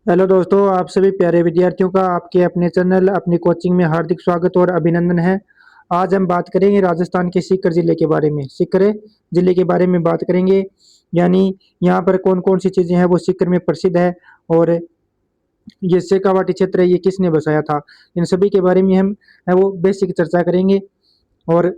Hello दोस्तों, आप सभी प्यारे विद्यार्थियों का आपके अपने चैनल अपनी कोचिंग में हार्दिक स्वागत और अभिनंदन है। आज हम बात करेंगे राजस्थान के सीकर जिले के बारे में। सीकर जिले के बारे में बात करेंगे, यानी यहाँ पर कौन कौन सी चीज़ें हैं वो सीकर में प्रसिद्ध है, और ये शेखावाटी क्षेत्र है ये किसने बसाया था। इन सभी के बारे में हम है वो बेसिक चर्चा करेंगे, और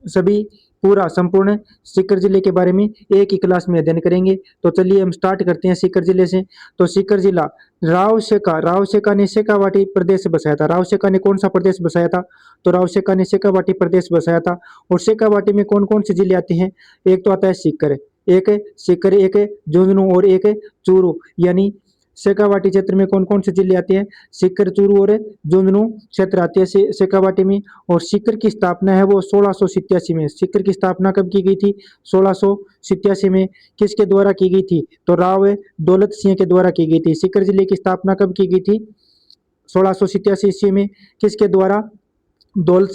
सभी पूरा संपूर्ण सीकर जिले के बारे में एक ही क्लास में अध्ययन करेंगे। तो चलिए हम स्टार्ट करते हैं सीकर जिले से। तो सीकर जिला राव शेखा ने शेखावाटी प्रदेश बसाया था। राव शेखा ने कौन सा प्रदेश बसाया था? तो राव शेखा ने शेखावाटी प्रदेश बसाया था। और शेखावाटी में कौन कौन से जिले आते हैं? एक तो आता है सीकर, एक झुंझुनू और एक चूरू। यानी शेखावाटी क्षेत्र में कौन कौन से जिले आते हैं? सीकर, चूरू और झुंझुनू क्षेत्र आते हैं शेखावाटी में। और सीकर की स्थापना है वो 1687 में। सीकर की स्थापना कब की गई थी? 1687 में। किसके द्वारा की गई थी? तो राव दौलत सिंह के द्वारा की गई थी। सीकर जिले की स्थापना कब की गई थी? 1687 ईस्वी में। किसके द्वारा? राव दौलत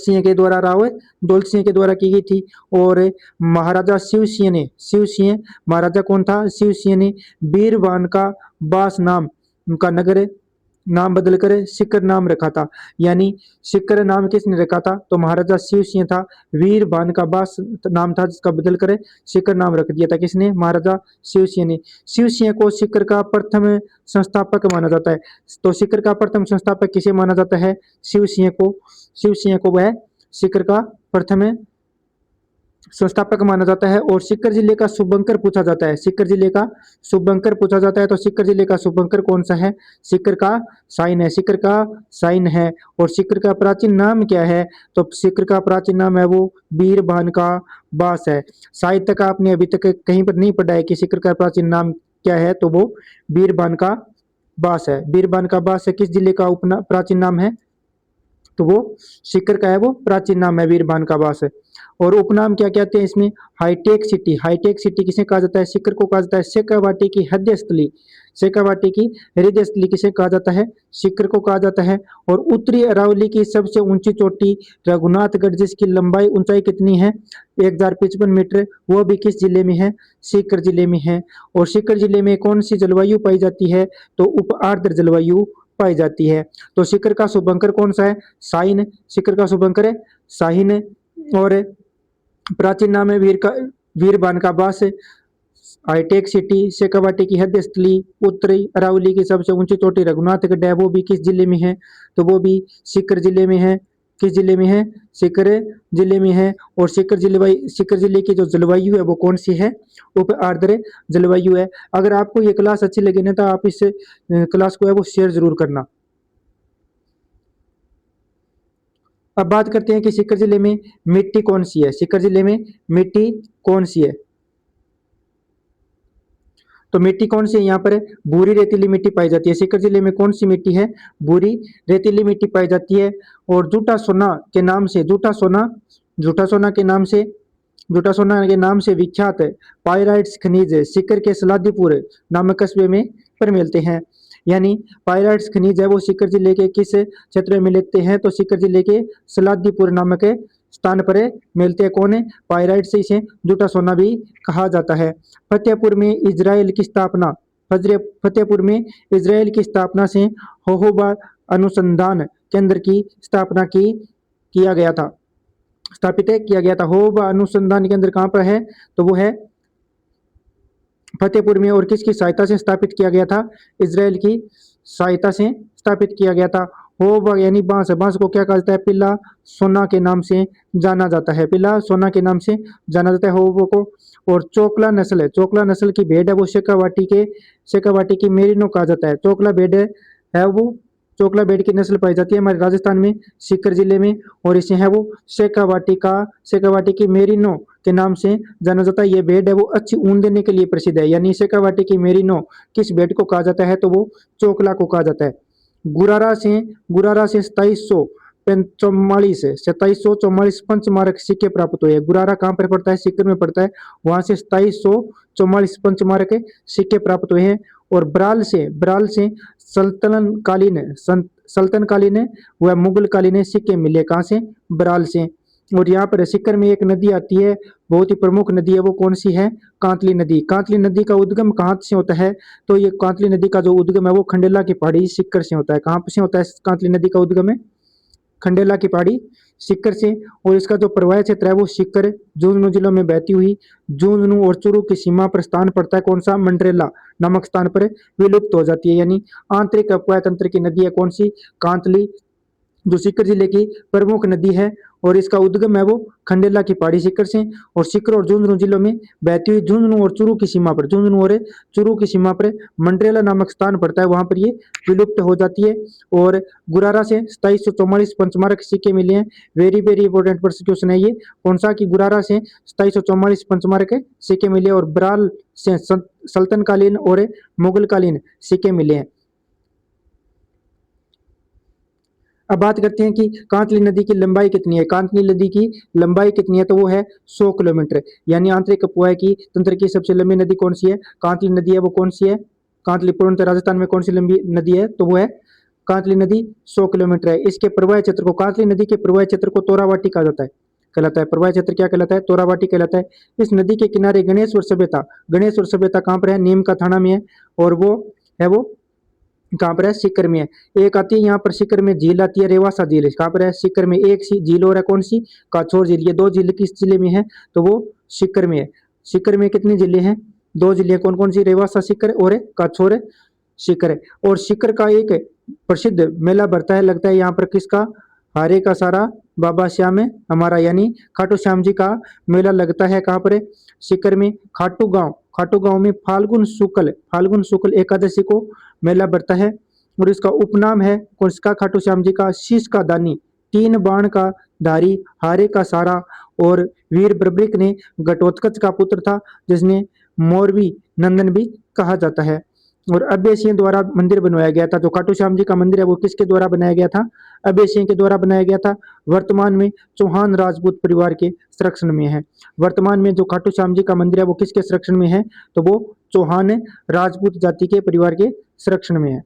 सिंह के द्वारा की गई थी। और महाराजा शिव सिंह महाराजा कौन था? शिव सिंह ने बीरबान का बास नाम का नगर नाम बदलकर सीकर नाम रखा था। यानी सीकर नाम किसने रखा था? तो महाराजा शिव सिंह था। वीरबान का बास नाम था जिसका बदलकर सीकर नाम रख दिया था। किसने? महाराजा शिव सिंह ने। शिव सिंह को सीकर का प्रथम संस्थापक माना जाता है। तो सीकर का प्रथम संस्थापक किसे माना जाता है? शिव सिंह को वह सीकर का प्रथम संस्थापक माना जाता है। और सीकर जिले का शुभंकर पूछा जाता है। सीकर जिले का शुभंकर पूछा जाता है। तो सीकर जिले का शुभंकर कौन सा है? सीकर का साइन है। सीकर का साइन है। और सीकर का प्राचीन नाम क्या है? तो सीकर का प्राचीन नाम है वो बीरबान का बास है। शायद तक आपने अभी तक कहीं पर नहीं पढ़ा है कि सीकर का प्राचीन नाम क्या है, तो वो बीरबान का बास है। बीरबान का बास है किस जिले का उपना प्राचीन नाम है? तो वो सीकर का है वो प्राचीन नाम है वीरबान का बास है। और उपनाम क्या कहते हैं इसमें? हाईटेक सिटी किसे कहा जाता है? सीकर को कहा जाता है शेखावाटी की हृदय स्थली। शेखावाटी की हृदय स्थली किसे कहा जाता है? सीकर को कहा जाता है। और उत्तरी अरावली की सबसे ऊंची चोटी रघुनाथगढ़, जिसकी लंबाई ऊंचाई कितनी है? 1055 मीटर, वो भी किस जिले में है? सीकर जिले में है। और सीकर जिले में कौन सी जलवायु पाई जाती है? तो उप आर्द्र जलवायु पाई जाती है। तो सीकर का शुभंकर कौन सा है? साइन। सीकर का शुभंकर है साइन। और प्राचीन नाम है वीरबान का बास। हाईटेक सिटी, शेखावाटी की हृदय स्थली, उत्तरी अरावली की सबसे ऊंची चोटी रघुनाथगढ़ है, वो भी किस जिले में है? तो वो भी सीकर जिले में है। किस जिले में है? सीकर जिले में है। और सीकर जिले की जो जलवायु है वो कौन सी है? उप आर्द्र जलवायु है। अगर आपको ये क्लास अच्छी लगे ना तो आप इस क्लास को है वो शेयर जरूर करना। अब बात करते हैं कि सीकर जिले में मिट्टी कौन सी है। सीकर जिले में मिट्टी कौन सी है? तो मिट्टी कौन सी है? यहाँ पर भूरी रेतीली मिट्टी पाई जाती है। सीकर जिले में कौन सी मिट्टी है? भूरी रेतीली मिट्टी पाई जाती है। और जूटा सोना के नाम से विख्यात पाइराइट्स खनिज सीकर के सलादीपुर नामक कस्बे में पर मिलते हैं। यानी पाइराइट्स खनिज है वो सीकर जिले के किस क्षेत्र में मिलते हैं? तो सीकर जिले के सलादीपुर नामक स्थान पर मिलते हैं। कौन है? पाइराइट से इसे जूटा सोना भी कहा जाता है। फतेहपुर में इजराइल की स्थापना फतेहपुर में इजराइल की स्थापना से होहोबा अनुसंधान केंद्र की स्थापना की किया गया था स्थापित किया गया था। होहोबा अनुसंधान केंद्र कहाँ पर है? तो वो है फतेहपुर में। और किसकी सहायता से स्थापित किया गया था? इजराइल की सहायता से स्थापित किया गया था। होबा यानी बांस। बांस को क्या कहा जाता है? पिल्ला सोना के नाम से जाना जाता है। पिल्ला सोना के नाम से जाना जाता है होबो को। और चोकला नस्ल की भेड़ है वो शेखावाटी की मेरिनो कहा जाता है। चोकला भेड़ है वो चोकला भेड़ की नस्ल पाई जाती है हमारे राजस्थान में सीकर जिले में। और इसे है वो शेखावाटी की मेरिनो के नाम से जाना जाता है। ये भेड़ है वो अच्छी ऊन देने के लिए प्रसिद्ध है। यानी शेखावाटी की मेरिनो किस भेड़ को कहा जाता है? तो वो चोकला को कहा जाता है। गुरारा से 2744 पंचमारक सिक्के प्राप्त हुए। गुरारा कहाँ पर पड़ता है? सीकर में पड़ता है। वहां से 2744 पंचमारक सिक्के प्राप्त हुए हैं। और ब्राल से सल्तनकालीन व मुगल कालीन सिक्के मिले। कहाँ से? ब्राल से। और यहाँ पर सीकर में एक नदी आती है, बहुत ही प्रमुख नदी है, वो कौन सी है? कांतली नदी। कांतली नदी का उद्गम कहाँ से होता है? तो ये कांतली नदी का जो उद्गम है वो खंडेला की पहाड़ी सीकर से होता है। कहाँ से होता है कांतली नदी का उद्गम? है खंडेला की पहाड़ी सीकर से। और इसका जो प्रवाह क्षेत्र है वो सीकर झुंझुनू जिलों में बहती हुई झुंझुनू और चूरू की सीमा पर स्थान पड़ता है। कौन सा? मंडरेला नामक स्थान पर विलुप्त हो जाती है। यानी आंतरिक अपवाह तंत्र की नदी है कौन सी? कांतली, जो सीकर जिले की प्रमुख नदी है। और इसका उद्गम है वो खंडेला की पहाड़ी सीकर से, और सीकर और झुंझुनू जिलों में बहती हुई झुंझुनू और चूरू की सीमा पर, झुंझुनू और चूरू की सीमा पर मंडरेला नामक स्थान पड़ता है, वहां पर ये विलुप्त हो जाती है। और गुरारा से 2744 पंचमार्क सिक्के मिले हैं। वेरी वेरी इंपॉर्टेंट क्वेश्चन है ये। कौन सा? कि गुरारा से 2744 पंचमार्क सिक्के मिले और बराल से सल्तनकालीन और मुगलकालीन सिक्के मिले हैं। अब बात करते हैं कि कांतली नदी की लंबाई कितनी है। कांतली नदी की लंबाई कितनी है? तो वो है 100 किलोमीटर। यानी आंतरिक अपवाह की तंत्र की सबसे लंबी नदी कौन सी है? कांतली नदी है। वो कौन सी है? कांतली पूर्णतः राजस्थान में कौन सी लंबी नदी है? तो वो है कांतली नदी। 100 किलोमीटर है। इसके प्रवाह क्षेत्र को, कांतली नदी के प्रवाह क्षेत्र को तोरावाटी कहा जाता है, कहलाता है। प्रवाह क्षेत्र क्या कहलाता है? तोरावाटी कहलाता है। इस नदी के किनारे गणेश्वर सभ्यता, गणेश्वर सभ्यता कहाँ पर है? नीम का थाना में है। और वो है वो कहाँ पर है? सीकर में है। एक आती है यहाँ पर सीकर में झील आती है, रेवासा झील। कहाँ पर है? सीकर में। एक सी झील और है कौन सी? काछोर झील। ये दो झील किस जिले में है? तो वो सीकर में है। सीकर में कितनी जिले हैं? दो जिले। कौन कौन सी? रेवासा सीकर और काछोर सीकर है। और सीकर का एक प्रसिद्ध मेला भरता है, लगता है यहाँ पर, किसका? हारे का सारा बाबा श्याम है हमारा, यानी खाटू श्याम जी का मेला लगता है। कहाँ पर है? सीकर में। खाटू गांव, खाटू गांव में फाल्गुन शुक्ल एकादशी को मेला भरता है। और इसका उपनाम है कौन सा? खाटू श्याम जी का शीश का दानी, तीन बाण का धारी, हारे का सारा। और वीर बर्बरिक ने घटोत्कच का पुत्र था, जिसने मोरवी नंदन भी कहा जाता है। और अभय द्वारा मंदिर बनवाया गया था। जो खाटू श्याम जी का मंदिर है वो किसके द्वारा बनाया गया था? अभय सिंह के द्वारा बनाया गया था। वर्तमान में चौहान राजपूत परिवार के संरक्षण में है। वर्तमान में जो खाटू श्याम जी का मंदिर है वो किसके संरक्षण में है? तो वो चौहान राजपूत जाति के परिवार के संरक्षण में है।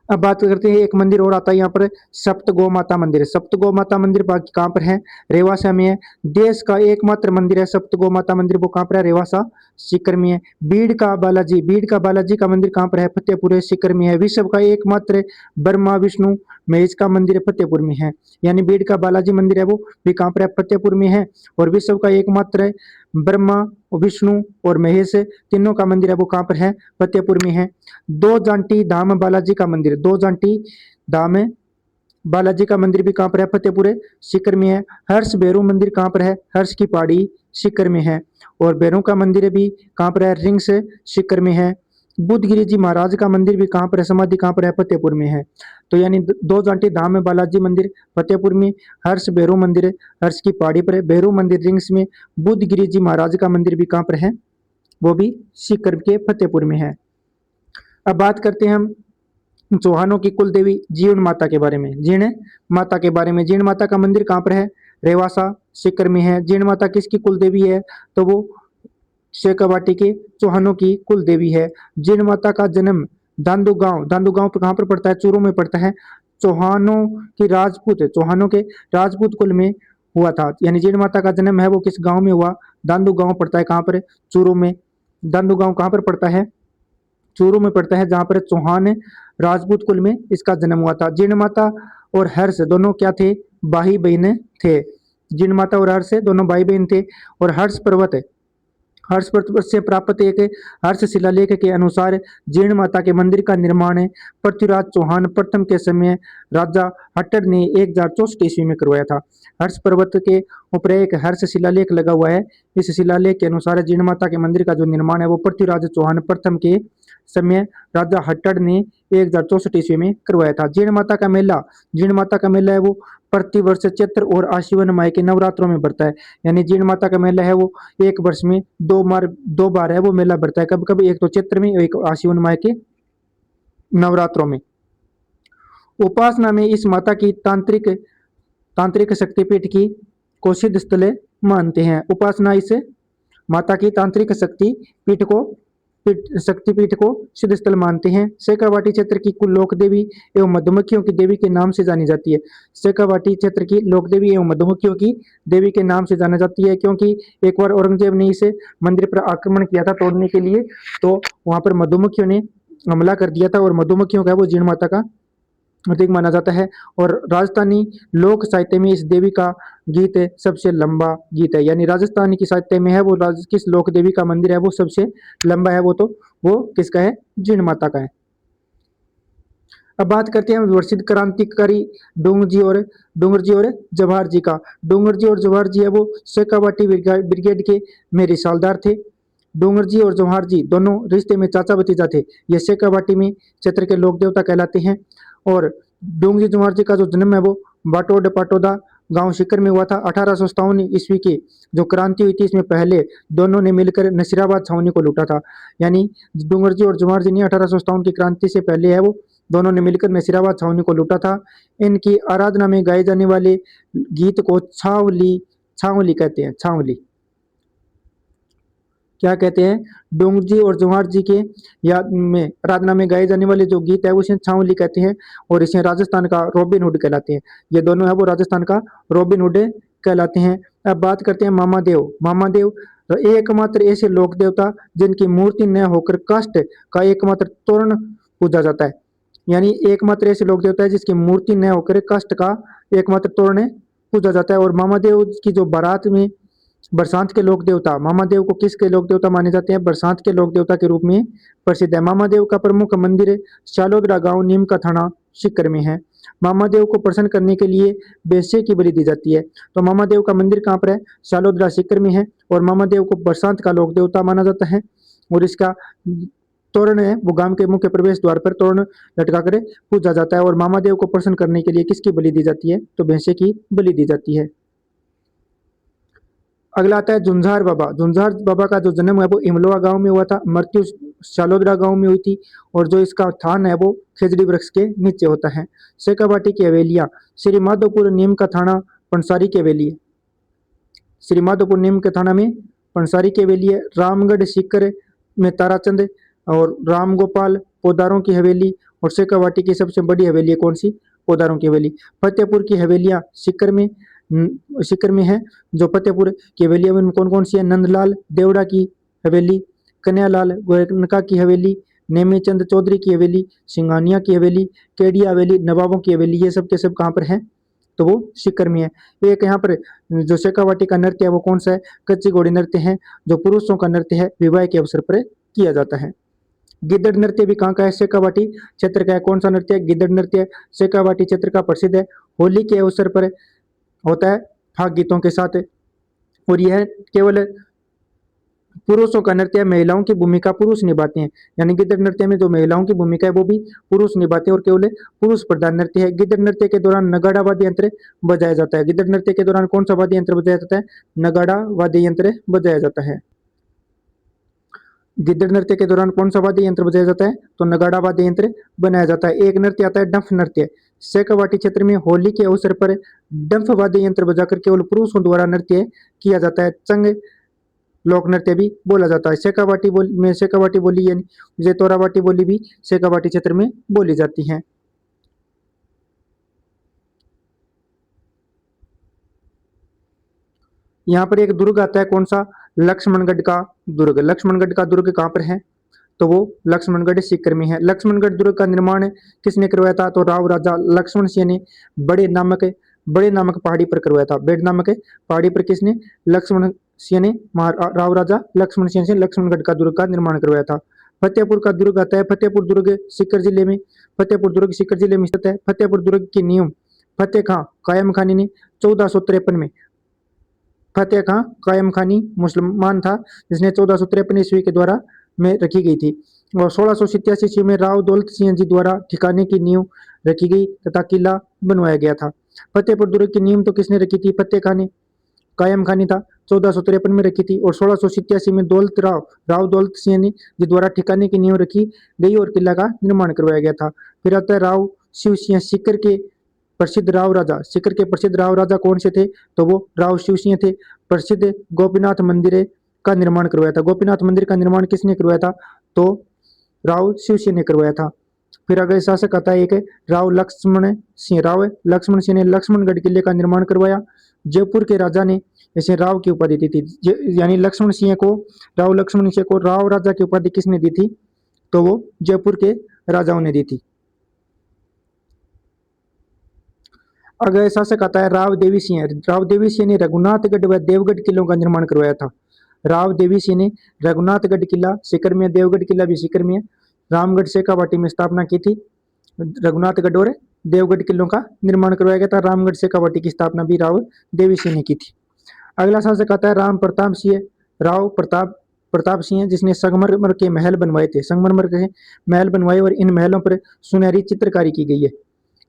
अब बात करते हैं, एक मंदिर और आता है यहाँ पर, सप्त गौ माता मंदिर। सप्त गौ माता मंदिर बाकी कहाँ पर है? रेवासा में है। देश का एकमात्र मंदिर है सप्त गौ माता मंदिर, वो कहाँ पर है? रेवासा सीकर में है। बीड़ का बालाजी का मंदिर कहाँ पर है? फतेहपुर सीकर में है। विश्व का एकमात्र ब्रह्मा विष्णु महेश का मंदिर फतेहपुर में है। यानी बीड़ का बालाजी मंदिर है वो भी कहाँ पर है? फतेहपुर में है। और विश्व का एकमात्र ब्रह्मा, विष्णु और महेश तीनों का मंदिर है वो कहाँ पर है? फतेहपुर में है। दो जांटी धाम बालाजी का मंदिर, दो जांटी धाम बालाजी का मंदिर भी कहाँ पर है? फतेहपुर सीकर में है। हर्ष भैरव मंदिर कहाँ पर है? हर्ष की पहाड़ी सीकर में है। और भैरव का मंदिर भी कहाँ पर है? रिंग्स सीकर में है। बुद्धगिरी जी महाराज का मंदिर भी कहाँ पर है? समाधि कहाँ पर है? फतेहपुर में है। तो यानी दो जांटी धाम बालाजी मंदिर फतेहपुर में, हर्ष भैरव मंदिर हर्ष की पहाड़ी पर है, भैरव मंदिर रिंग्स में, बुद्धगिरी जी महाराज का मंदिर भी कहाँ पर है? वो भी सीकर के फतेहपुर में है। अब बात करते हैं हम चौहानों की कुल देवी जीण माता के बारे में। जीण माता के बारे में, जीण माता का मंदिर कहाँ पर है? रेवासा सीकर में है। जीण माता किसकी कुल देवी है? तो वो शेखावाटी के चौहानों की कुल देवी है। जीण माता का जन्म दांदू गांव कहाँ पर पड़ता है? चूरू में पड़ता है। चौहानों के राजपूत कुल में हुआ था। यानी जीण माता का जन्म है वो किस गांव में हुआ? दांदू गांव पड़ता है कहाँ पर? चूरू में। दांदू गांव कहाँ पर पड़ता है? चूरू में पड़ता है, जहां पर चौहान राजपूत कुल में इसका जन्म हुआ था। जीण माता और हर्ष दोनों क्या थे? भाई बहन थे। जीण माता और हर्ष दोनों भाई बहन थे। और हर्ष पर्वत से प्राप्त एक हर्ष शिलालेख के अनुसार जीर्ण माता के मंदिर का निर्माण पृथ्वीराज चौहान प्रथम के समय राजा हट्टर ने 1064 ईस्वी में करवाया था। हर्ष पर्वत के ऊपर एक हर्ष शिलालेख लगा हुआ है। इस शिलालेख के अनुसार जीर्ण माता के मंदिर का जो निर्माण है वो पृथ्वीराज चौहान प्रथम के समय राजा हट्टर ने 1064 ईस्वी में करवाया था। जीर्ण माता का मेला है वो प्रतिवर्ष चैत्र और आश्विन माह के नवरात्रों में बढ़ता है। यानी जीर्ण माता का मेला है वो एक वर्ष में दो बार है वो मेला बढ़ता है। कब कब? एक तो चैत्र में, एक आश्विन माह के नवरात्रों में। उपासना में इस माता की तांत्रिक शक्तिपीठ की को सिद्ध स्थल मानते हैं। उपासना इस माता की तांत्रिक शक्ति पीठ को शक्तिपीठ को सिद्ध स्थल मानते हैं। शेखावाटी क्षेत्र की कुल लोक देवी एवं मधुमक्खियों की देवी के नाम से जानी जाती है। शेखावाटी क्षेत्र की लोक देवी एवं मधुमक्खियों की देवी के नाम से जाना जाती है, क्योंकि एक बार औरंगजेब ने इसे मंदिर पर आक्रमण किया था तोड़ने के लिए, तो वहां पर मधुमक्खियों ने हमला कर दिया था और मधुमक्खियों का वो जीण माता का प्रतीक माना जाता है। और राजस्थानी लोक साहित्य में इस देवी का गीत सबसे लंबा गीत है, यानी राजस्थानी की साहित्य में है वो किस लोक देवी का मंदिर है वो सबसे लंबा है, वो किसका है, जीण माता का है। अब बात करते हैं प्रसिद्ध क्रांतिकारी डूंगर जी और जवाहर जी का। डूंगर जी और जवाहर जी है वो शेखावाटी ब्रिगेड के में रिसालदार थे। डूंगर जी और जवाहर जी दोनों रिश्ते में चाचा भतीजा थे। ये शेखावाटी में क्षेत्र के लोक देवता कहलाते हैं। और डूंगर जी जवाहर जी का जो जन्म है वो बाटोड पाटोदा गांव सीकर में हुआ था। 1857 ईस्वी की जो क्रांति हुई थी इसमें पहले दोनों ने मिलकर नसीराबाद छावनी को लूटा था। यानी डूंगर जी और जवाहर जी ने 1857 की क्रांति से पहले है वो दोनों ने मिलकर नसीराबाद छावनी को लूटा था। इनकी आराधना में गाए जाने वाले गीत को छावली छावली कहते हैं। छावली क्या कहते हैं, डोंगर जी और जवाहर जी के याद में आराधना में गाए जाने वाले जो गीत है उसे छावली कहते हैं। और इसे राजस्थान का रॉबिन हुड कहलाते हैं। ये दोनों है वो राजस्थान का रॉबिन हुड कहलाते हैं। अब बात करते हैं मामादेव। मामादेव एकमात्र ऐसे लोक देवता जिनकी मूर्ति न होकर काष्ठ का एकमात्र तोरण पूजा जाता है। यानी एकमात्र ऐसे लोक देवता है जिसकी मूर्ति न होकर काष्ठ का एकमात्र तोरण पूजा जाता है। और मामादेव की जो बारात में बरसात के लोक देवता, मामादेव को किसके लोक देवता माने जाते हैं, बरसात के लोक देवता के रूप में प्रसिद्ध है। मामादेव का प्रमुख मंदिर शालोदरा गांव नीम का थाना सीकर में है। मामादेव को प्रसन्न करने के लिए बेसे की बलि दी जाती है। तो मामादेव का मंदिर कहाँ पर है, शालोदरा सीकर में है। और मामादेव को बरसात का लोक देवता माना जाता है। और इसका तोरण है वो गांव के मुख्य प्रवेश द्वार पर तोरण लटका कर पूजा जाता है। और मामादेव को प्रसन्न करने के लिए किसकी बलि दी जाती है, तो भैंसे की बलि दी जाती है। अगला आता है झुंझार बाबा। झुंझार बाबा का जो जन्म है वो इमलोआ गांव में हुआ था, मृत्यु शालोदरा गांव में हुई थी। और जो इसका थान है वो खेजड़ी वृक्ष के नीचे होता है। शेखावाटी की हवेलियां, श्री माधोपुर नीम का थाना पंसारी की हवेली है। श्री माधोपुर नीम के थाना में पंसारी की हवेली है। रामगढ़ सीकर में ताराचंद और राम गोपाल पोदारों की हवेली। और शेखावाटी की सबसे बड़ी हवेली है कौन सी, पोदारों की हवेली। फतेहपुर की हवेलियां सीकर में है। जो फतेहपुर की हवेलियां में कौन कौन सी है, नंदलाल देवड़ा की हवेली, कन्यालाल गोयनका की हवेली, नेमीचंद चौधरी की हवेली, सिंघानिया की हवेली, केडिया हवेली, नवाबों की हवेली, ये सब के सब कहाँ पर है, तो वो सीकर में है। एक यहाँ पर जो शेखावाटी का नृत्य है वो कौन सा है, कच्ची घोड़ी नृत्य है, जो पुरुषों का नृत्य है, विवाह के अवसर पर किया जाता है। गिद्दड़ नृत्य भी कहाँ का है, शेखावाटी क्षेत्र का है। कौन सा नृत्य है, गिद्दड़ नृत्य शेखावाटी क्षेत्र का प्रसिद्ध है। होली के अवसर पर होता है फाग गीतों के साथ। और यह केवल पुरुषों का नृत्य है, महिलाओं की भूमिका पुरुष निभाते हैं। यानी गिद्दड़ नृत्य में जो महिलाओं की भूमिका है वो भी पुरुष निभाते हैं और केवल पुरुष प्रधान नृत्य है। गिद्दड़ नृत्य के दौरान नगाड़ा वाद्य यंत्र बजाया जाता है। गिद्दड़ नृत्य के दौरान कौन सा वाद्य यंत्र बजाया जाता है, नगाड़ा वाद्य यंत्र बजाया जाता है। गिद्दड़ नृत्य के दौरान कौन सा वाद्य यंत्र बजाया जाता है, तो नगाड़ा वाद्य यंत्र बनाया जाता है। एक नृत्य आता है डंफ नृत्य। शेखावाटी क्षेत्र में होली के अवसर पर डंफ वाद्य यंत्र बजाकर केवल पुरुषों द्वारा नृत्य किया जाता है। चंग लोक नृत्य भी बोला जाता है। शेखावाटी बोली यानी जैतोरावाटी बोली भी शेखावाटी क्षेत्र में बोली जाती है। यहाँ पर एक दुर्ग आता है, कौन सा, लक्ष्मणगढ़ का दुर्ग। लक्ष्मणगढ़ का दुर्ग कहाँ पर है, तो वो लक्ष्मणगढ़ सीकर में है। लक्ष्मणगढ़ दुर्ग का निर्माण किसने करवाया था, तो राव राजा लक्ष्मण सिंह ने बड़े नामक पहाड़ी पर करवाया था। बेड नामक पहाड़ी पर किसने, लक्ष्मण सिंह ने राव राजा लक्ष्मण सिंह से लक्ष्मणगढ़ का दुर्ग का निर्माण करवाया था। फतेहपुर का दुर्ग आता है। फतेहपुर दुर्ग सीकर जिले में स्थित है। फतेहपुर दुर्ग की नींव फतेह खां कायम खानी ने 1453 में, फतेह खां कायम खानी मुसलमान था जिसने 1453 ईस्वी के द्वारा में रखी गई थी। और 1687 ईस्वी में राव दौलत सिंह जी द्वारा ठिकाने की नींव रखी गई तथा किला बनवाया गया था। फतेहपुर दुर्ग की नींव तो किसने रखी थी, फतेह खां ने, कायम खानी था, 1453 में रखी थी। और 1687 में राव दौलत सिंह जी द्वारा ठिकाने की नींव रखी गई और किला का निर्माण करवाया गया था। फिर आता है राव शिव सिंह। सीकर के प्रसिद्ध राव राजा कौन से थे, तो वो राव शिव सिंह थे। प्रसिद्ध गोपीनाथ मंदिर का निर्माण करवाया था। गोपीनाथ मंदिर का निर्माण किसने करवाया था, तो राव शिवसिंह ने करवाया था। फिर अगले शासक आता है एक राव लक्ष्मण सिंह। राव लक्ष्मण सिंह ने लक्ष्मणगढ़ किले का निर्माण करवाया। जयपुर के राजा ने इसे राव की उपाधि दी थी। यानी लक्ष्मण सिंह को, राव लक्ष्मण सिंह को राव राजा की उपाधि किसने दी थी? तो वो जयपुर के राजाओं ने दी थी। अगले शासक आता है राव देवी सिंह। राव देवी सिंह ने रघुनाथगढ़ व देवगढ़ किलों का निर्माण करवाया था। राव देवी सिंह ने रघुनाथगढ़ किला सीकर में, देवगढ़ किला भी सीकर में है, रामगढ़ शेखावाटी में स्थापना की थी। रघुनाथगढ़ और देवगढ़ किलों का निर्माण करवाया गया था। रामगढ़ शेखावाटी की स्थापना भी राव देवी सिंह ने की थी। अगला शासक आता है राम प्रताप सिंह। राव प्रताप सिंह जिसने संगमरमर के महल बनवाए थे। संगमरमर के महल बनवाए और इन महलों पर सुनहरी चित्रकारी की गई है।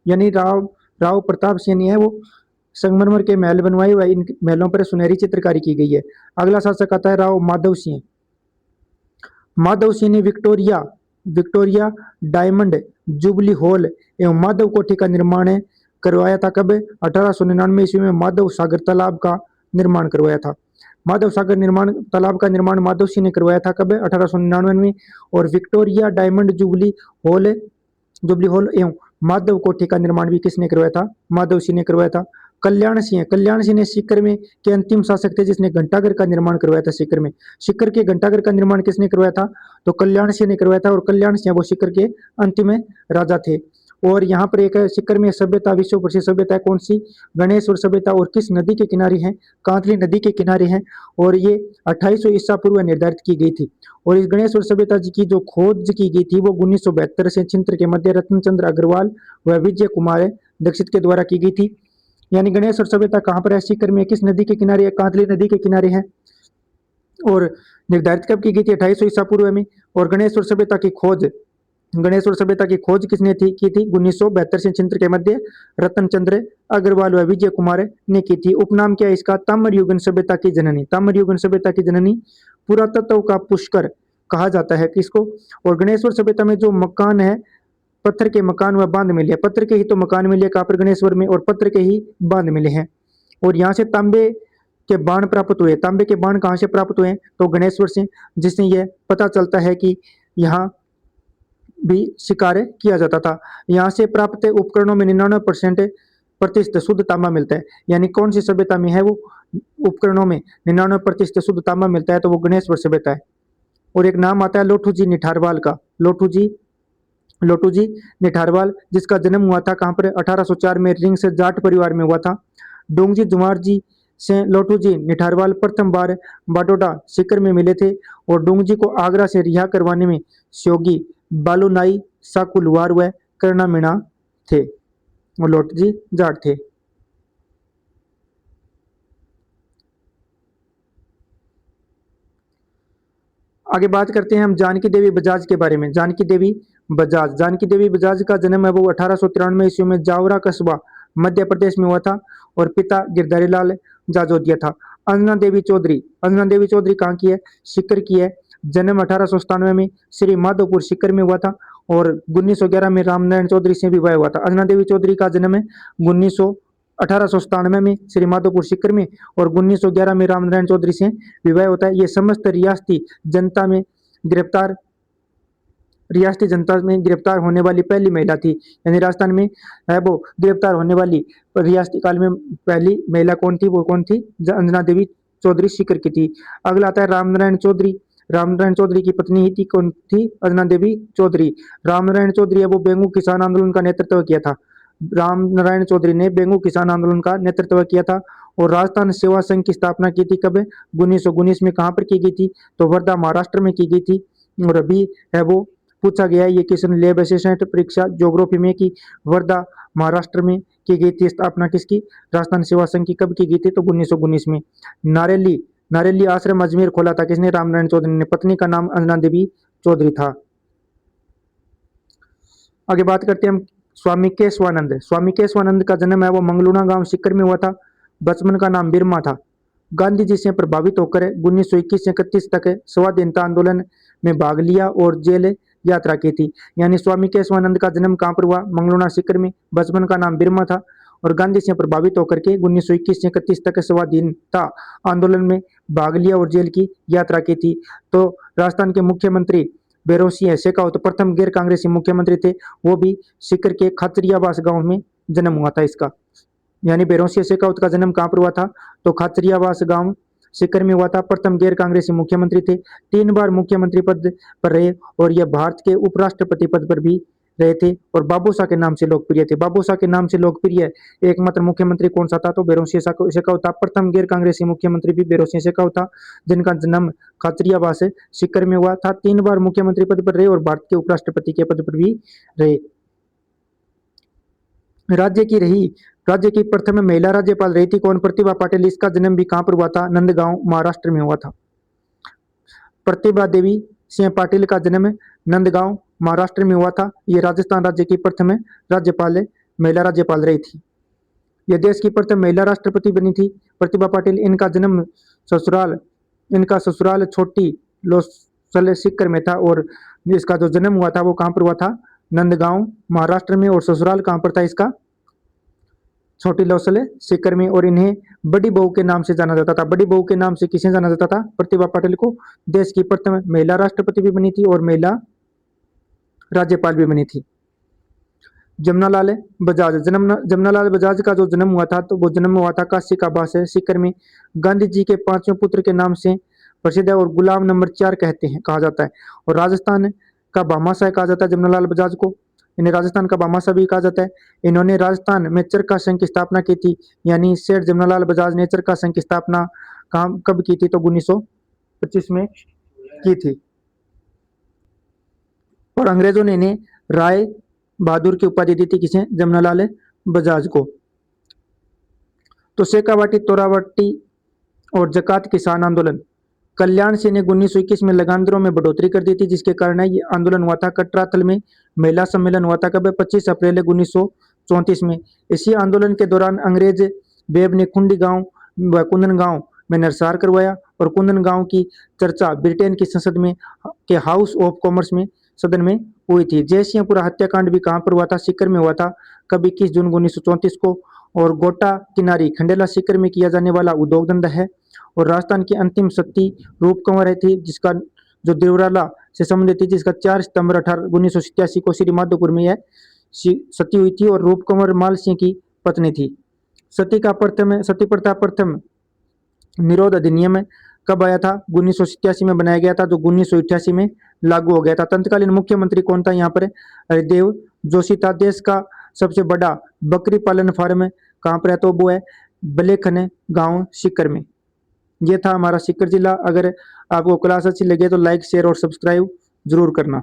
यानी राव प्रताप सिंह ने है वो संगमरमर के महल बनवाए व इन महलों पर सुनहरी चित्रकारी की गई है। अगला शासक आता है राव माधव सिंह। माधव सिंह ने विक्टोरिया डायमंड जुबली हॉल एवं माधव कोठी का निर्माण करवाया था। कब? 1899 ईस्वी में माधव सागर तालाब का निर्माण करवाया था। माधव सागर तालाब का निर्माण माधव सिंह ने करवाया था। कब? 1899 में। और विक्टोरिया डायमंड जुबली हॉल एवं माधव कोठी का निर्माण भी किसने करवाया था? माधव सिंह ने करवाया था। कल्याण सिंह ने सीकर में के अंतिम शासक थे जिसने घंटाघर का निर्माण करवाया था। सीकर में, सीकर के घंटाघर का निर्माण किसने करवाया था? तो कल्याण सिंह ने करवाया था। और कल्याण सिंह वो सीकर के अंतिम राजा थे। और यहाँ पर एक सीकर में सभ्यता, विश्व प्रसिद्ध सभ्यता है कौन सी? गणेश्वर सभ्यता। और किस नदी के किनारे है? कांतली नदी के किनारे है। और ये 2800 ईसा पूर्व निर्धारित की गई थी। और इस गणेश्वर सभ्यता जी की जो खोज की गई थी वो 1972 से छिंत्र के मध्य रत्नचंद्र अग्रवाल व विजय कुमार दीक्षित के द्वारा की गई थी। यानी गणेश्वर सभ्यता कहाँ पर है? सीकर में। किस नदी के किनारे है? कांतली नदी के किनारे है। और निर्धारित कब की गई थी? 2800 ईसा पूर्व में। और गणेश्वर सभ्यता की खोज किसने की थी? 1972 से छिंत्र के मध्य रतनचंद्र अग्रवाल व विजय कुमार ने की थी। उपनाम क्या है इसका? ताम्रयुगीन सभ्यता की जननी। ताम्रयुगीन सभ्यता की जननी, पुरातत्व का पुष्कर कहा जाता है किसको? और गणेश्वर सभ्यता में जो मकान है, पत्थर के मकान व बांध मिले, पत्थर के ही तो मकान मिले कहाँ पर? गणेश्वर में। और पत्थर के ही बांध मिले हैं। और यहाँ से तांबे के बाण प्राप्त हुए। तांबे के बाण कहाँ से प्राप्त हुए? तो गणेश्वर से, जिससे यह पता चलता है कि यहाँ भी शिकार किया जाता था। यहाँ से प्राप्त उपकरणों में 99% शुद्ध तांबा मिलता है। यानी कौन सी सभ्यता में है वो उपकरणों में 99% शुद्ध तांबा मिलता है? तो वो गणेश्वर सभ्यता है। और एक नाम आता है लोठू जी निठारवाल का। लोटू जी निठारवाल, जिसका जन्म हुआ था कहाँ पर? 1804 में रिंग से जाट परिवार में हुआ था। डोंगजी जुमार जी से लोटू जी निठारवाल प्रथम बार बाटोडा सीकर में मिले थे। और डोंगजी को आगरा से रिहा करवाने में सहयोगी बालूनाई साकुलवार व करना मीणा थे। और लोटू जी जाट थे। आगे बात करते हैं हम जानकी देवी बजाज के बारे में। जानकी देवी बजाज का जन्म है वो 1893 ईस्वी में जावरा कस्बा मध्य प्रदेश में हुआ था। और पिता गिरधारी लाल जाजोदिया था। अंजना देवी चौधरी कहाँ की है? सीकर की है। जन्म 1897 में श्री माधोपुर सीकर में हुआ था। और 1911 में रामनारायण चौधरी से विवाह हुआ था। अंजना देवी चौधरी का जन्म है 1897 में श्री माधोपुर सीकर में। और 1911 में रामनारायण चौधरी से विवाह होता है। ये समस्त रियासती जनता में गिरफ्तार होने वाली पहली महिला थी। यानी राजस्थान में है वो गिरफ्तार होने वाली रियासती काल में पहली महिला कौन थी? वो कौन थी? अंजना देवी चौधरी सीकर की थी। अगला आता है रामनारायण चौधरी की पत्नी ही थी कौन थी? अंजना देवी चौधरी। रामनारायण चौधरी है वो बेंगू किसान आंदोलन का नेतृत्व किया था। रामनारायण चौधरी ने बेंगू किसान आंदोलन का नेतृत्व किया था। और राजस्थान सेवा संघ की स्थापना की थी कब? 1919 में। कहाँ पर की गई थी? तो वर्धा महाराष्ट्र में की गई थी। और अभी है वो पूछा गया है ये क्वेश्चन लेब असिस्टेंट परीक्षा ज्योग्राफी में कि वर्धा महाराष्ट्र में की गई थी स्थापना किसकी? राजस्थान सेवा संघ की। कब की गई थी? तो 1919 में। नारेली आश्रम अजमेर खोला था किसने? रामनारायण चौधरी ने। पत्नी का नाम अंजना देवी चौधरी था। आगे बात करते हैं हम स्वामी केशवानंद का जन्म है वो मंगलूना गांव सीकर में हुआ था। बचपन का नाम बिरमा था। गांधी जी से प्रभावित होकर 1921 से 31 तक स्वाधीनता आंदोलन में भाग लिया और जेल यात्रा की थी। यानी स्वामी केशवानंद का जन्म कहाँ पर हुआ? मंगलूना सीकर में। बचपन का नाम बिरमा था। और गांधी से प्रभावित होकर के 1921 से 31 तक स्वाधीनता आंदोलन में भाग लिया और जेल की यात्रा की थी। तो राजस्थान के मुख्यमंत्री बेरोसिंह शेखावत प्रथम गैर कांग्रेसी मुख्यमंत्री थे, वो भी सीकर के खाचरियावास गांव में जन्म हुआ था इसका। यानी बेरोसिंह शेखावत का जन्म कहाँ पर हुआ था, तो खाचरियावास गांव सीकर में हुआ था। प्रथम गैर कांग्रेसी मुख्यमंत्री थे, 3 बार मुख्यमंत्री पद पर रहे और यह भारत के उपराष्ट्रपति पद पर भी रहे थे और बाबू शाह के नाम से लोकप्रिय थे। बाबू शाह के नाम से लोकप्रिय एकमात्र मुख्यमंत्री कौन सा था, तो बेरोसिंह शेखावत था। प्रथम गैर कांग्रेसी मुख्यमंत्री भी बेरोसिंह शेखावत था, जिनका जन्म खाचरियावास सीकर में हुआ था। 3 बार मुख्यमंत्री पद पर रहे और भारत के उपराष्ट्रपति के पद पर भी रहे। राज्य की प्रथम महिला राज्यपाल रही थी कौन, प्रतिभा पाटिल। इसका जन्म भी कहां पर हुआ था, नंदगांव महाराष्ट्र में हुआ था। प्रतिभा देवी सिंह पाटिल का जन्म नंदगांव महाराष्ट्र में हुआ था। ये राजस्थान राज्य की प्रथम राज्यपाल महिला राज्यपाल रही थी। यह देश की प्रथम महिला राष्ट्रपति बनी थी प्रतिभा पाटिल। इनका ससुराल छोटी लोसल सीकर में था और इसका जो जन्म हुआ था वो कहां पर हुआ था, नंदगांव महाराष्ट्र में, और ससुराल कहां पर था इसका, छोटी लोसल सीकर में। और इन्हें बड़ी बहू के नाम से जाना जाता था। बड़ी बहू के नाम से किसे जाना जाता था, प्रतिभा पाटिल को। देश की प्रथम महिला राष्ट्रपति भी बनी थी और महिला राज्यपाल भी बनी थी। जमनालाल बजाज का जो जन्म हुआ था, तो वो जन्म हुआ था काशी का बास है सीकर में। गांधी जी के 5वें पुत्र के नाम से प्रसिद्ध है और गुलाम नंबर 4 कहा जाता है। और राजस्थान का भामाशाह कहा जाता है जमनालाल बजाज को। इन्हें राजस्थान का भामाशाह भी कहा जाता है। इन्होंने राजस्थान में चरखा संघ की स्थापना की थी, यानी सेठ जमनालाल बजाज ने चरखा संघ की स्थापना कब की थी, तो 1925 में की थी। और अंग्रेजों ने इन्हें राय बहादुर की उपाधि दी थी, किसे, जमनालाल बजाज को। तो शेखावाटी, तोरावाटी और जकात किसान आंदोलन, कल्याण सिंह ने 1921 में लगान दरों में बढ़ोतरी कर दी थी, जिसके कारण ये आंदोलन हुआ था। कटरातल में महिला सम्मेलन हुआ था, कब, 25 अप्रैल 1934 में। इसी आंदोलन के दौरान अंग्रेज बेब ने खुंडी गांव व कुंदन गांव में नरसार करवाया और कुंदन गांव की चर्चा ब्रिटेन की संसद में के हाउस ऑफ कॉमर्स में सदन में हुई थी। जयसिंहपुरा हत्याकांड भी कहां पर हुआ था, सीकर में हुआ था, कब, 21 जून 1934 को। और गोटा किनारी खंडेला सीकर में किया जाने वाला उद्योग धंधा है। और राजस्थान की अंतिम सती रूप कंवर थी, जिसका जो देवराला से संबंधित थी, जिसका 4 सितंबर 1987 को श्री माधोपुर में यह सती हुई थी और रूप कंवर माल सिंह की पत्नी थी। सती प्रथा प्रथम निरोध अधिनियम कब आया था, 1987 में बनाया गया था, जो 1988 में लागू हो गया था। तत्कालीन मुख्यमंत्री कौन था यहाँ पर, हरिदेव जोशी था। देश का सबसे बड़ा बकरी पालन फार्म कहाँ पर है, तो वो है बलेखन गांव सीकर में। ये था हमारा सीकर जिला। अगर आपको क्लास अच्छी लगे तो लाइक, शेयर और सब्सक्राइब जरूर करना।